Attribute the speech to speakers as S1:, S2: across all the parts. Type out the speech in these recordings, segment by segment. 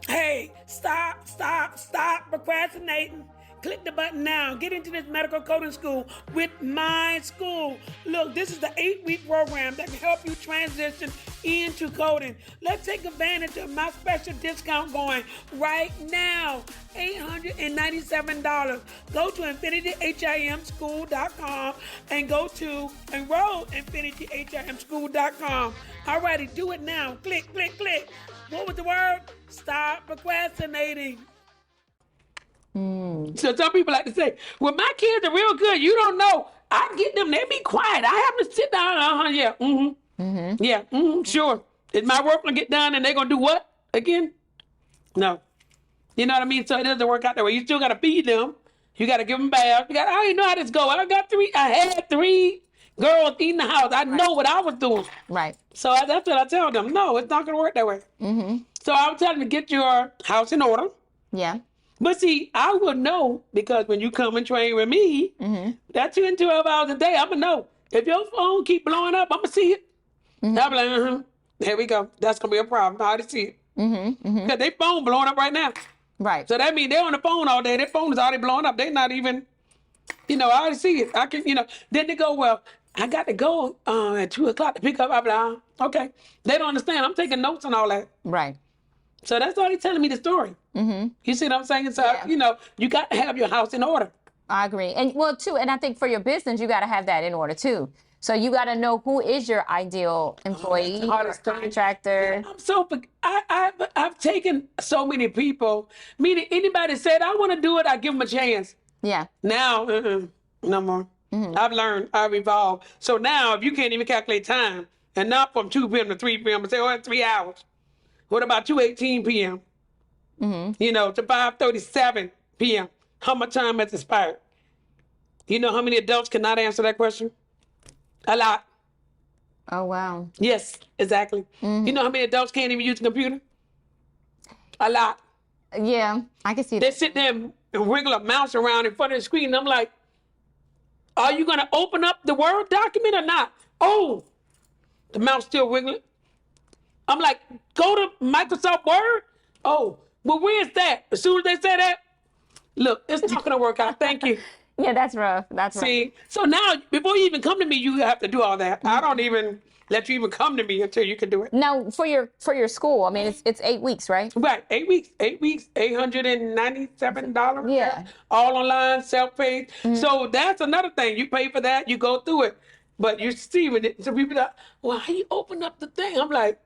S1: Hey, stop procrastinating. Click the button now. Get into this medical coding school with my school. Look, this is the 8-week program that can help you transition into coding. Let's take advantage of my special discount going right now. $897. Go to infinityhimschool.com and go to enroll infinityhimschool.com. Alrighty, do it now. Click. What was the word? Stop procrastinating. So some people like to say, well, my kids are real good. You don't know. I get them. They be quiet. I have to sit down. Yeah. Yeah. Sure. Is my work going to get done and they're going to do what again? No. You know what I mean? So it doesn't work out that way. You still got to feed them. You got to give them baths. I already know how this go. I had 3 girls in the house. I know what I was doing.
S2: Right.
S1: So that's what I tell them. No, it's not going to work that way. So I was telling them to get your house in order.
S2: Yeah.
S1: But see, I will know because when you come and train with me, that's you in 12 hours a day. I'm going to know. If your phone keep blowing up, I'm going to see it. I'll be like, here we go. That's going to be a problem. I already see it. Because their phone blowing up right now.
S2: Right.
S1: So that means they're on the phone all day. Their phone is already blowing up. They're not even, I already see it. I can, Then they go, well, I got to go at 2 o'clock to pick up. I'm like, okay. They don't understand. I'm taking notes and all that.
S2: Right.
S1: So that's already telling me the story. You see what I'm saying? So, you got to have your house in order.
S2: I agree. And I think for your business, you got to have that in order too. So you got to know who is your ideal employee or contractor.
S1: I've taken so many people, meaning anybody said, I want to do it, I give them a chance.
S2: Yeah.
S1: Now, no more. I've learned, I've evolved. So now if you can't even calculate time, and not from 2 p.m. to 3 p.m., and say, that's 3 hours. What about 2:18 p.m.? To 5:37 p.m.? How much time has expired? You know how many adults cannot answer that question? A lot.
S2: Oh, wow.
S1: Yes, exactly. You know how many adults can't even use a computer? A lot.
S2: Yeah, I can see
S1: They
S2: that.
S1: sit there and wiggle a mouse around in front of the screen, and I'm like, are you going to open up the Word document or not? Oh, the mouse still wiggling. I'm like, go to Microsoft Word? Oh, well, where's that? As soon as they say that, look, it's not going to work out. Thank you.
S2: Yeah, that's rough. That's rough.
S1: See, so now, before you even come to me, you have to do all that. I don't even let you even come to me until you can do it.
S2: Now, for your school, I mean, it's 8 weeks, right?
S1: Right, 8 weeks, $897.
S2: Yeah.
S1: All online, self-paced. So that's another thing. You pay for that, you go through it. But you see, when so people are, well, how you open up the thing? I'm like,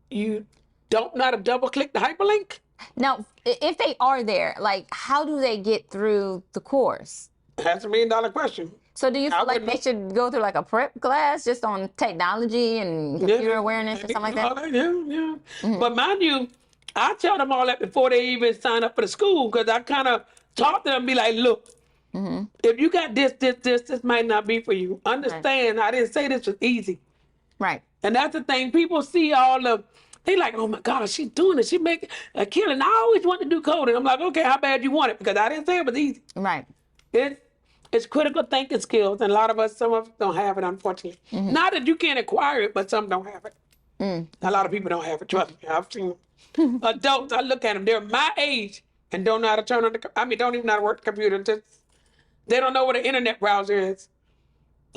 S1: you don't know how to double click the hyperlink?
S2: Now, if they are there, like, how do they get through the course?
S1: That's $1 million question.
S2: So do you feel like they should go through like a prep class just on technology and computer awareness or something like that?
S1: Yeah. But mind you, I tell them all that before they even sign up for the school, because I kind of talk to them and be like, look, if you got this might not be for you. Understand, I didn't say this was easy.
S2: Right.
S1: And that's the thing. People see all the, they like, oh my God, she's doing it. She make a killing. I always want to do coding. I'm like, okay, how bad you want it? Because I didn't say it was easy.
S2: Right.
S1: It's critical thinking skills. And a lot of us, some of us don't have it, unfortunately. Not that you can't acquire it, but some don't have it. A lot of people don't have it. Trust me. I've seen adults, I look at them, they're my age and don't know how to turn on don't even know how to work the computer. They don't know what an internet browser is.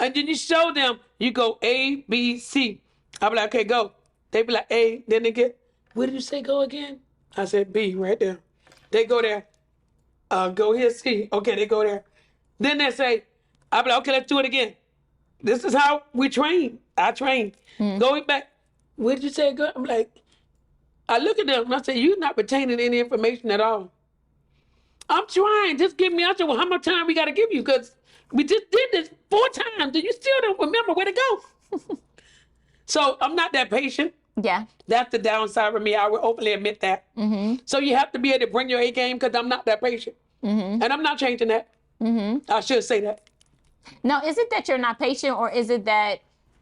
S1: And then you show them, you go A, B, C. I'll be like, okay, go. They be like, A, then they get, where did you say go again? I said B, right there. They go there. Go here, C. Okay, they go there. Then they say, I'll be like, okay, let's do it again. This is how we train. I train. Going back, where did you say go? I'm like, I look at them and I say, you're not retaining any information at all. I'm trying. Just give me answer. Well, how much time we got to give you? Because we just did this 4 times and you still don't remember where to go. So I'm not that patient.
S2: Yeah.
S1: That's the downside for me. I will openly admit that. So you have to be able to bring your A game because I'm not that patient. And I'm not changing that. I should say that.
S2: Now, is it that you're not patient or is it that...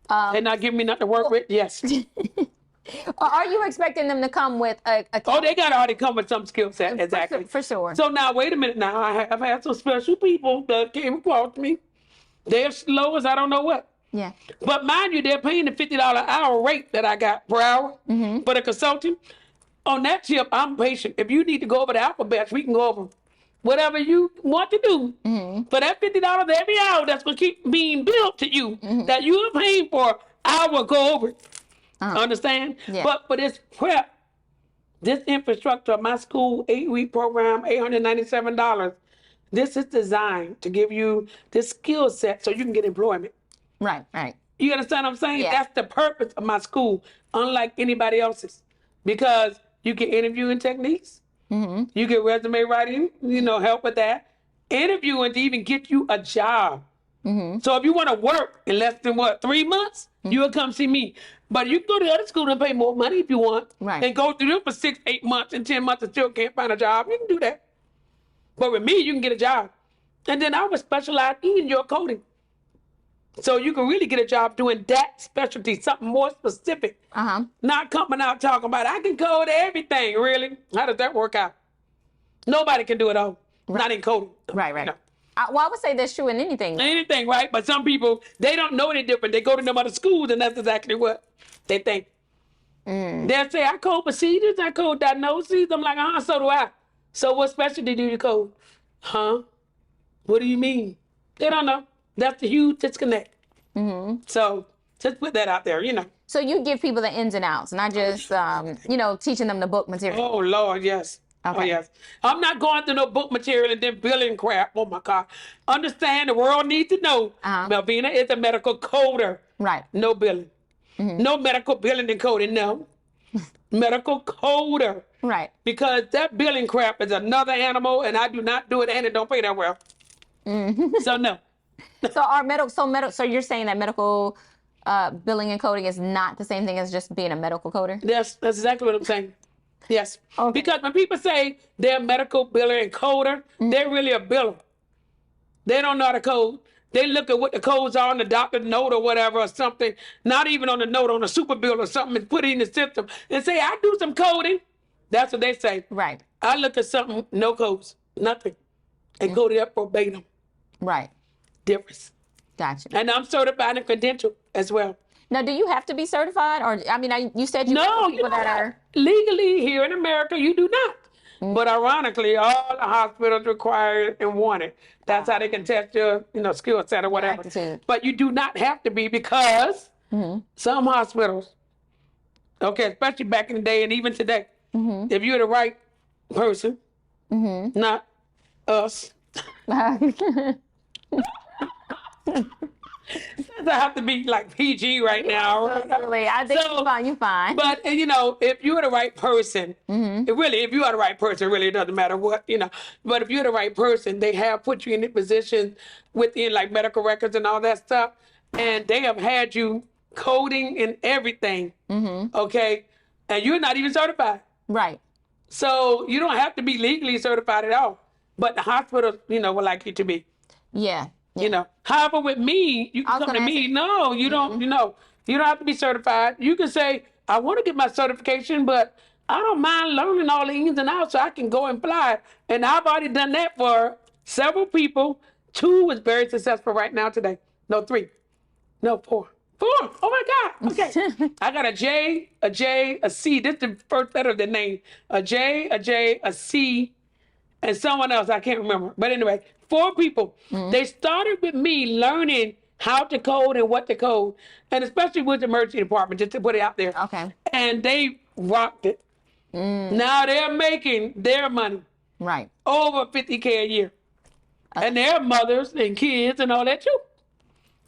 S1: They're not giving me nothing to work with? Yes.
S2: Or are you expecting them to come with a
S1: Oh, they got to already come with some skill set. Exactly.
S2: For sure.
S1: So now, wait a minute now. I've had some special people that came across me. They're slow as I don't know what.
S2: Yeah.
S1: But mind you, they're paying the $50 an hour rate that I got per hour for the consulting. on that tip, I'm patient. If you need to go over the alphabets, we can go over whatever you want to do. For that $50 every hour that's going to keep being billed to you, that you're paying for, I will go over it. Understand?
S2: Yeah.
S1: But for this prep, this infrastructure of my school 8-week program, $897, this is designed to give you this skill set so you can get employment.
S2: Right, right.
S1: You understand what I'm saying?
S2: Yeah.
S1: That's the purpose of my school, unlike anybody else's. Because you get interviewing techniques, you get resume writing, help with that. Interviewing to even get you a job. So if you want to work in less than 3 months, you'll come see me. But you can go to the other school and pay more money if you want.
S2: Right.
S1: And go through them for 6, 8 months and 10 months and still can't find a job. You can do that. But with me, you can get a job. And then I would specialize in your coding. So you can really get a job doing that specialty, something more specific. Not coming out talking about, I can code everything. Really? How does that work out? Nobody can do it all. Right. Not in coding.
S2: Right, right. Well, I would say that's true in anything.
S1: Anything, right? But some people, they don't know any different. They go to them other schools, and that's exactly what they think. They'll say, I code procedures, I code diagnoses. I'm like, so do I. So what specialty do you code? What do you mean? They don't know. That's a huge disconnect. So just put that out there,
S2: So you give people the ins and outs, not just, teaching them the book material.
S1: Oh, Lord, yes.
S2: Okay.
S1: Oh, yes. I'm not going through no book material and then billing crap. Oh, my God. Understand, the world needs to know Melvina is a medical coder.
S2: Right.
S1: No billing. No medical billing and coding, no. Medical coder.
S2: Right.
S1: Because that billing crap is another animal, and I do not do it, and it don't pay that well. So, no.
S2: So you're saying that medical billing and coding is not the same thing as just being a medical coder?
S1: Yes, that's exactly what I'm saying. Yes.
S2: Okay.
S1: Because when people say they're a medical biller and coder, they're really a biller. They don't know how to code. They look at what the codes are on the doctor's note or whatever or something, not even on the note, on a super bill or something, and put it in the system and say, I do some coding. That's what they say.
S2: Right.
S1: I look at something, no codes, nothing, and code it up verbatim.
S2: Right.
S1: Difference.
S2: Gotcha.
S1: And I'm certified and credentialed as well.
S2: Now, do you have to be certified? Or, you said you
S1: No,
S2: people that are...
S1: Legally, here in America, you do not. But ironically, all the hospitals require it and want it. That's how they can test your, skill set or whatever.
S2: Aptitude.
S1: But you do not have to be because some hospitals, especially back in the day and even today, if you're the right person, not us, I have to be like PG right now.
S2: Really, I think you're fine.
S1: But if you're the right person, if you are the right person, really it doesn't matter what, But if you're the right person, they have put you in a position within like medical records and all that stuff, and they have had you coding and everything. Okay, and you're not even certified.
S2: Right.
S1: So you don't have to be legally certified at all. But the hospital, would like you to be.
S2: Yeah.
S1: However, with me, you can come to me. No, you don't. You don't have to be certified. You can say, I want to get my certification, but I don't mind learning all the ins and outs so I can go and fly. And I've already done that for several people. 2 is very successful right now today. No, 3. No, 4. 4. Oh my God. Okay. I got a J, a C. This is the first letter of the name. A J, a C, and someone else. I can't remember. But anyway, 4 people. They started with me learning how to code and what to code, and especially with the emergency department, just to put it out there.
S2: Okay.
S1: And they rocked it. Now they're making their money.
S2: Right.
S1: Over $50K a year. And they're mothers and kids and all that too.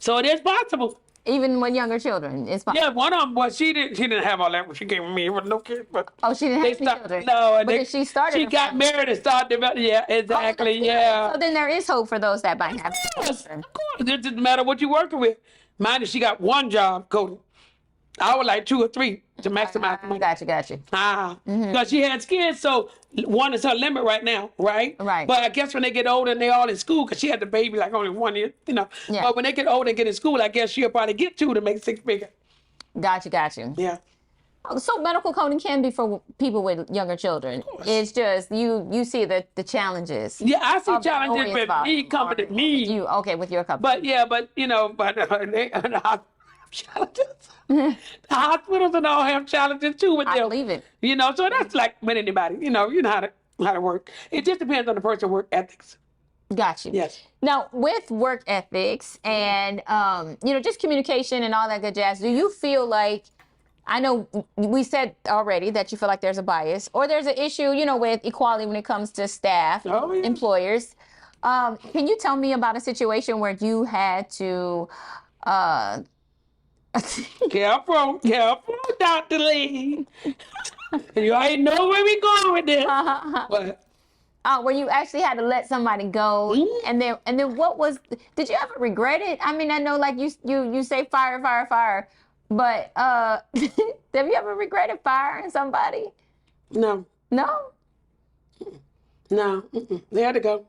S1: So it is possible.
S2: Even with younger children, it's possible.
S1: Yeah, one of them, well, she didn't have all that when she came with me. It was no kids, but
S2: she didn't have any children.
S1: No,
S2: but she started.
S1: She got married and started developing. Yeah, exactly. Yeah.
S2: So then there is hope for those that might have children.
S1: Of course, it doesn't matter what you're working with. Mine is she got 1 job coding. I would like 2 or 3 to maximize the money.
S2: Gotcha.
S1: Because she has kids, so 1 is her limit right now, right?
S2: Right.
S1: But I guess when they get older and they're all in school, because she had the baby like only 1 year,
S2: Yeah.
S1: But when they get older and get in school, I guess she'll probably get 2 to make 6 figures.
S2: Gotcha.
S1: Yeah.
S2: So medical coding can be for people with younger children. It's just you see the challenges.
S1: Yeah, I see challenges with me coming to me.
S2: With your company.
S1: But challenges. The hospitals and all have challenges too with them.
S2: I believe it.
S1: You know, so that's like with anybody. You know how to work. It just depends on the person's work ethics.
S2: Got you.
S1: Yes.
S2: Now, with work ethics and just communication and all that good jazz, do you feel like, I know we said already that you feel like there's a bias or there's an issue, with equality when it comes to staff, employers. Can you tell me about a situation where you had to
S1: Careful, Dr. Lee. You already know where we going with this. But
S2: where you actually had to let somebody go, and then what was? Did you ever regret it? I mean, I know like you say fire, but have you ever regretted firing somebody?
S1: No.
S2: No.
S1: No. They had to go.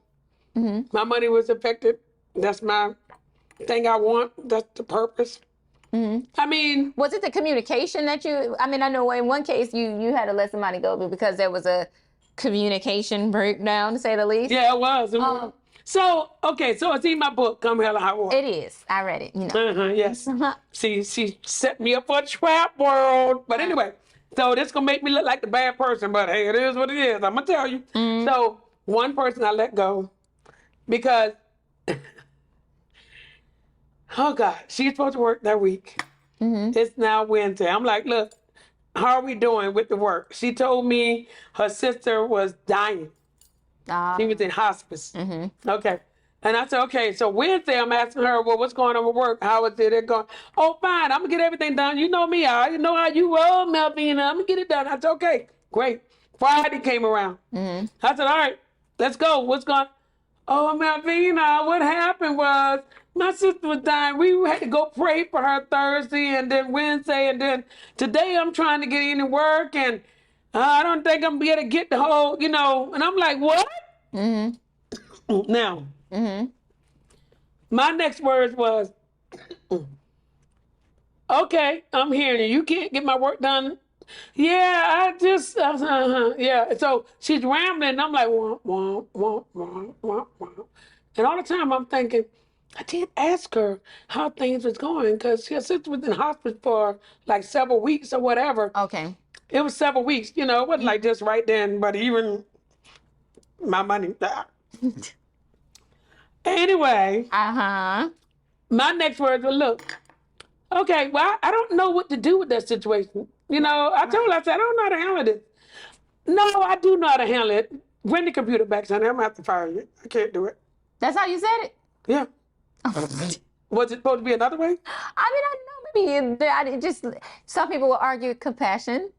S1: My money was affected. That's my thing I want. That's the purpose. I mean,
S2: was it the communication that you? I mean, I know in one case you had to let somebody go because there was a communication breakdown, to say the least.
S1: Yeah, it was. So it's in my book, Come Hell or High Water.
S2: It is. I read it.
S1: Yes. See, she set me up for a trap world. But anyway, so this gonna make me look like the bad person. But hey, it is what it is. I'm gonna tell you. So one person I let go because, oh God, she's supposed to work that week. It's now Wednesday. I'm like, look, how are we doing with the work? She told me her sister was dying. She was in hospice. Okay. And I said, okay, so Wednesday I'm asking her, well, what's going on with work? How is it going? Oh, fine, I'm going to get everything done. You know me. I know how you roll, Melvina. I'm going to get it done. I said, okay, great. Friday came around. I said, all right, let's go. What's going on? Oh, Melvina, what happened was my sister was dying. We had to go pray for her Thursday and then Wednesday. And then today I'm trying to get in and work. And I don't think I'm going to get the whole, And I'm like, what? Now, my next words was, okay, I'm hearing you. You can't get my work done. Yeah, I just, yeah. So she's rambling. And I'm like, wah, wah, wah, wah, wah, wah. And all the time I'm thinking, I did ask her how things was going because her sister was in hospice for like several weeks or whatever.
S2: Okay.
S1: It was several weeks, it wasn't like just right then, but even my money. Anyway, my next words were, look, okay, well, I don't know what to do with that situation. I told her, I said, I don't know how to handle this. No, I do know how to handle it. Bring the computer back, son. I'm going to have to fire you. I can't do it.
S2: That's how you said it?
S1: Yeah. Was it supposed to be another way?
S2: I mean, I know maybe just some people will argue compassion.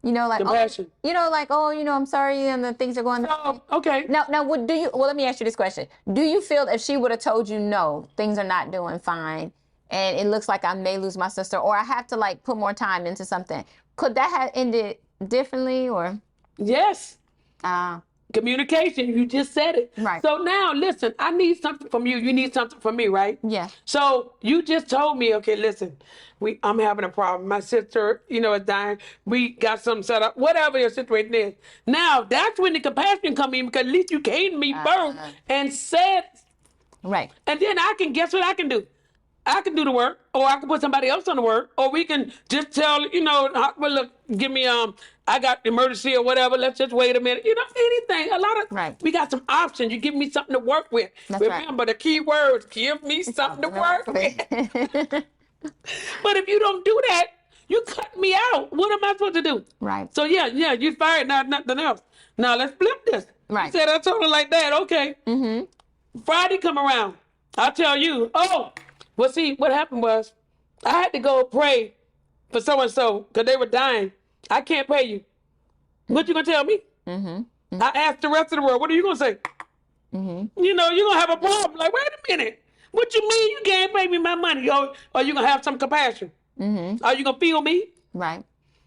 S2: Like
S1: compassion.
S2: I'm sorry, and the things are going.
S1: Oh, okay.
S2: Now, let me ask you this question: do you feel if she would have told you no, things are not doing fine, and it looks like I may lose my sister, or I have to put more time into something, could that have ended differently, or?
S1: Yes. Communication. You just said it.
S2: Right.
S1: So now, listen. I need something from you. You need something from me, right?
S2: Yeah.
S1: So you just told me, okay, listen. I'm having a problem. My sister, is dying. We got something set up. Whatever your situation is. Now that's when the compassion come in because at least you came to me first and said.
S2: Right.
S1: And then guess what I can do? I can do the work, or I can put somebody else on the work, or we can just tell, well, look, give me, I got emergency or whatever. Let's just wait a minute. Anything. A lot of, we got some options. You give me something to work with.
S2: That's
S1: Remember the key words, give me something to work with. But if you don't do that, you cut me out. What am I supposed to do?
S2: Right.
S1: So yeah, you fired, not nothing else. Now let's flip this.
S2: Right.
S1: He said, I told her like that. Okay. Friday come around. I'll tell you, well, see, what happened was I had to go pray for so-and-so because they were dying. I can't pay you. What you going to tell me? I asked the rest of the world, what are you going to say? You're going to have a problem. Like, wait a minute. What you mean you can't pay me my money? Or are you going to have some compassion? Are you going to feel me?
S2: Right.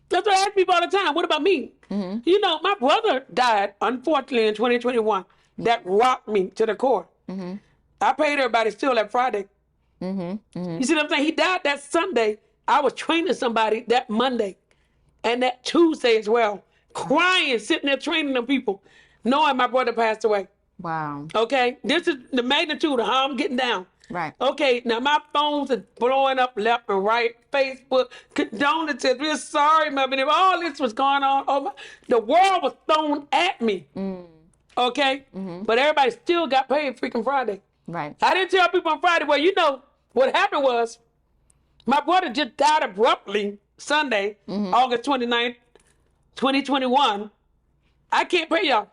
S1: That's what I ask people all the time. What about me? My brother died, unfortunately, in 2021. That rocked me to the core. I paid everybody still that Friday. You see what I'm saying? He died that Sunday. I was training somebody that Monday and that Tuesday as well, crying, sitting there training them people, knowing my brother passed away.
S2: Wow.
S1: Okay? This is the magnitude of how I'm getting down.
S2: Right.
S1: Okay, now my phones are blowing up left and right. Facebook, condolences. We're sorry, Melvina. All this was going on. The world was thrown at me. Okay? But everybody still got paid freaking Friday.
S2: Right.
S1: I didn't tell people on Friday. Well, you know, what happened was my brother just died abruptly Sunday, August 29th, 2021. I can't pay y'all.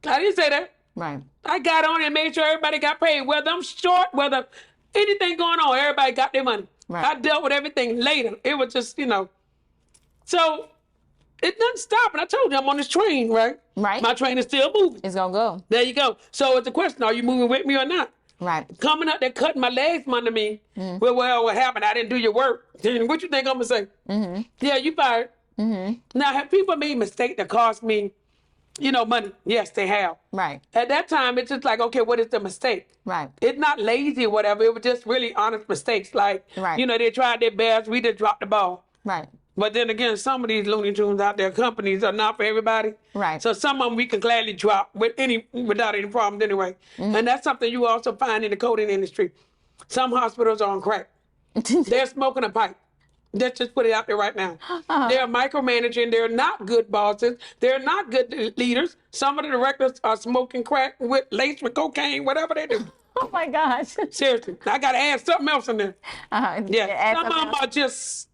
S1: I didn't say that.
S2: Right.
S1: I got on and made sure everybody got paid. Whether I'm short, whether anything going on, everybody got their money.
S2: Right.
S1: I dealt with everything later. It was just, you know. So it doesn't stop. And I told you I'm on this train, right?
S2: Right.
S1: My train is still moving.
S2: It's gonna go.
S1: There you go. So it's a question, are you moving with me or not?
S2: Right.
S1: Coming up there cutting my legs under me. Well, what happened? I didn't do your work. What you think I'm gonna say? Yeah, you fired. Now, have people made mistakes that cost me, you know, money? Yes, they have.
S2: Right.
S1: At that time, it's just like, okay, what is the mistake?
S2: Right.
S1: It's not lazy or whatever. It was just really honest mistakes. Like,
S2: Right.
S1: you know, they tried their best. We just dropped the ball.
S2: Right.
S1: But then again, some of these Looney Tunes out there, companies are not for everybody.
S2: Right.
S1: So some of them we can gladly drop without any problems anyway. And that's something you also find in the coding industry. Some hospitals are on crack. They're smoking a pipe. Let's just put it out there right now. They're micromanaging. They're not good bosses. They're not good leaders. Some of the directors are smoking crack laced with cocaine, whatever they do.
S2: Oh my gosh.
S1: Seriously. I got to add something else in there. Yeah. Some of them are just...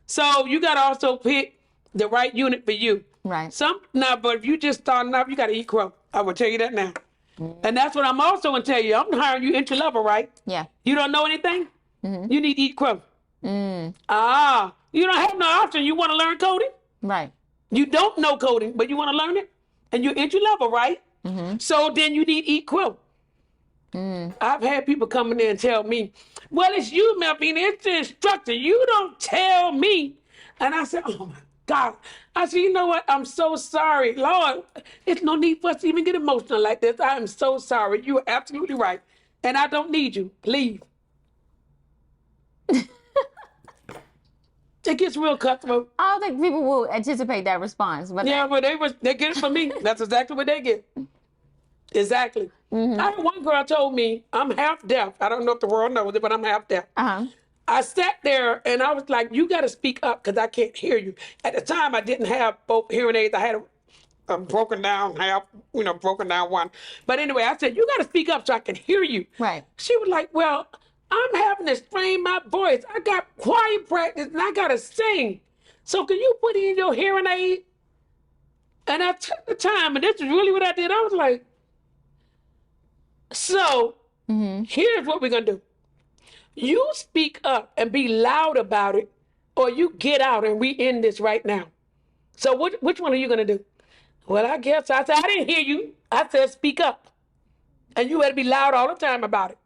S1: So you got to also pick the right unit for you.
S2: Right.
S1: But if you just starting off, you got to eat crow. I will tell you that now. And that's what I'm also going to tell you. I'm hiring you entry level, right?
S2: Yeah.
S1: You don't know anything? You need to eat crow. You don't have no option. You want to learn coding?
S2: Right.
S1: You don't know coding, but you want to learn it? And you're entry level, right? So then you need to eat crow. I've had people come in there and tell me, well, it's you, Melvina. It's the instructor. You don't tell me. And I said, oh, my God. I said, you know what? I'm so sorry. Lord, it's no need for us to even get emotional like this. I am so sorry. You are absolutely right. And I don't need you. Leave. It gets real cutthroat.
S2: I don't think people will anticipate that response. But
S1: Yeah, but they get it from me. That's exactly what they get. Exactly. I had one girl told me, I'm half deaf. I don't know if the world knows it, but I'm half deaf. I sat there and I was like, you got to speak up because I can't hear you. At the time, I didn't have both hearing aids. I had a broken down one. But anyway, I said, you got to speak up so I can hear you.
S2: Right.
S1: She was like, well, I'm having to strain my voice. I got choir practice and I got to sing. So can you put in your hearing aid? And I took the time, and this is really what I did. I was like, so here's what we're going to do. You speak up and be loud about it, or you get out and we end this right now. So which one are you going to do? Well, I guess I said, I didn't hear you. I said, speak up. And you had to be loud all the time about it,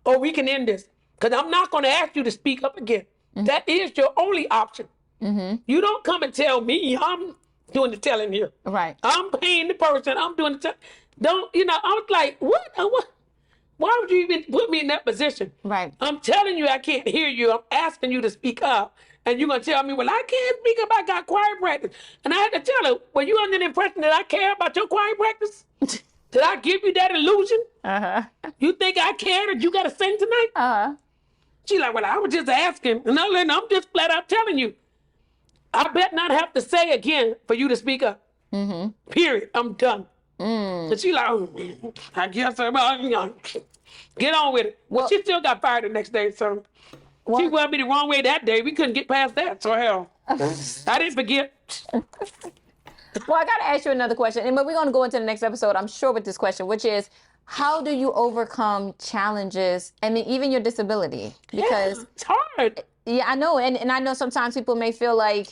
S1: or we can end this. Because I'm not going to ask you to speak up again. That is your only option. You don't come and tell me I'm doing the telling here.
S2: Right.
S1: I'm paying the person. I'm doing the telling. I was like, what? Why would you even put me in that position?
S2: Right.
S1: I'm telling you I can't hear you. I'm asking you to speak up. And you're going to tell me, well, I can't speak up. I got choir practice. And I had to tell her, were you under the impression that I care about your choir practice? Did I give you that illusion? You think I care that you got to sing tonight? She's like, well, I was just asking. And I'm just flat out telling you. I bet not have to say again for you to speak up. Period. I'm done. And she like, oh, I guess get on with it. Well, she still got fired the next day, so she rubbed me the wrong way that day. We couldn't get past that, so hell. I didn't forget.
S2: Well, I got to ask you another question, but we're going to go into the next episode, I'm sure, with this question, which is, how do you overcome challenges, I mean, even your disability? Because
S1: it's hard.
S2: Yeah, I know, and I know sometimes people may feel like,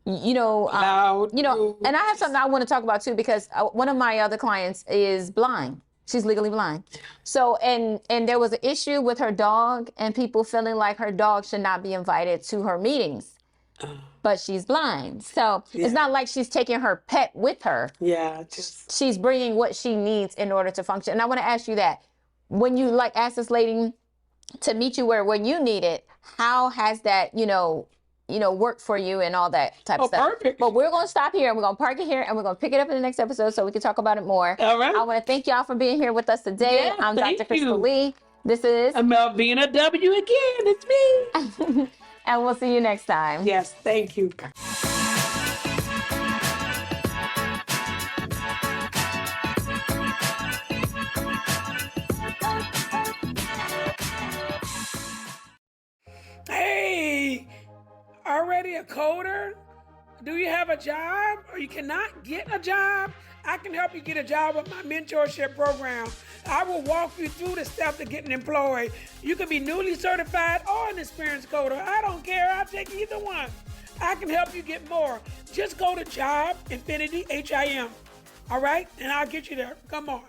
S2: and I have something I want to talk about too, because one of my other clients is blind. She's legally blind. So, and there was an issue with her dog and people feeling like her dog should not be invited to her meetings, but she's blind. So it's not like she's taking her pet with her.
S1: Yeah.
S2: She's bringing what she needs in order to function. And I want to ask you that, when you asked this lady to meet you where you need it, how has that, work for you and all that type of stuff.
S1: Perfect.
S2: But we're going to stop here and we're going to park it here and we're going to pick it up in the next episode so we can talk about it more.
S1: All right.
S2: I want to thank y'all for being here with us today.
S1: Yeah,
S2: I'm Dr. Crystal
S1: you.
S2: Lee. This is,
S1: Melvina W again. It's me.
S2: and we'll see you next time.
S1: Yes, thank you. Hey, already a coder? Do you have a job or you cannot get a job? I can help you get a job with my mentorship program. I will walk you through the steps of getting employed. You can be newly certified or an experienced coder. I don't care. I'll take either one. I can help you get more. Just go to Job Infinity HIM. All right? And I'll get you there. Come on.